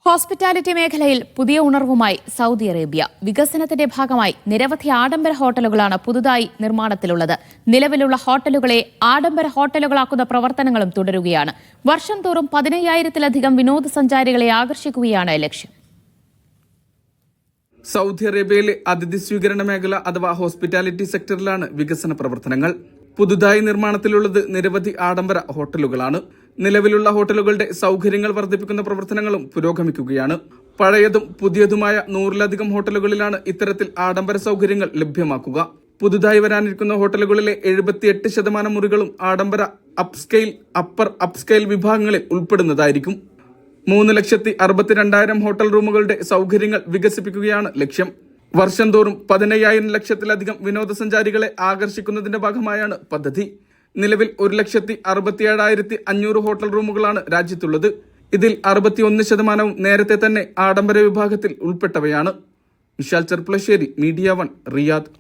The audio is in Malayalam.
ഹോസ്പിറ്റാലിറ്റി മേഖലയിൽ പുതിയ ഉണർവുമായി സൗദി അറേബ്യ. വികസനത്തിന്റെ ഭാഗമായി നിരവധി ആഡംബര ഹോട്ടലുകളാണ് പുതുതായി നിർമ്മാണത്തിലുള്ളത്. നിലവിലുള്ള ഹോട്ടലുകളെ ആഡംബര ഹോട്ടലുകളാക്കുന്ന പ്രവർത്തനങ്ങളും തുടരുകയാണ്. വർഷം തോറും 15,000-ലധികം വിനോദസഞ്ചാരികളെ ആകർഷിക്കുകയാണ് ലക്ഷ്യം. സൗദി അറേബ്യയിലെ അതിഥി സ്വീകരണ മേഖല അഥവാ ഹോസ്പിറ്റാലിറ്റി സെക്ടറിലാണ് വികസന പ്രവർത്തനങ്ങൾ. പുതുതായി നിർമ്മാണത്തിലുള്ളത് നിരവധി ആഡംബര ഹോട്ടലുകളാണ്. നിലവിലുള്ള ഹോട്ടലുകളുടെ സൗകര്യങ്ങൾ വർദ്ധിപ്പിക്കുന്ന പ്രവർത്തനങ്ങളും പുരോഗമിക്കുകയാണ്. പഴയതും പുതിയതുമായ 100-ലധികം ഹോട്ടലുകളിലാണ് ഇത്തരത്തിൽ ആഡംബര സൗകര്യങ്ങൾ ലഭ്യമാക്കുക. പുതുതായി വരാനിരിക്കുന്ന ഹോട്ടലുകളിലെ 78% മുറികളും ആഡംബര അപ്സ്കെയിൽ, അപ്പർ അപ്സ്കെയിൽ വിഭാഗങ്ങളിൽ ഉൾപ്പെടുന്നതായിരിക്കും. 3,62,000 ഹോട്ടൽ റൂമുകളുടെ സൗകര്യങ്ങൾ വികസിപ്പിക്കുകയാണ് ലക്ഷ്യം. വർഷം തോറും 15,000-ലക്ഷത്തിലധികം വിനോദസഞ്ചാരികളെ ആകർഷിക്കുന്നതിന്റെ ഭാഗമായാണ് പദ്ധതി. നിലവിൽ 1,67,500 ഹോട്ടൽ റൂമുകളാണ് രാജ്യത്തുള്ളത്. ഇതിൽ 61% നേരത്തെ തന്നെ ആഡംബര വിഭാഗത്തിൽ ഉൾപ്പെട്ടവയാണ്. Vishal Cherpulassery, media 1, Riyadh.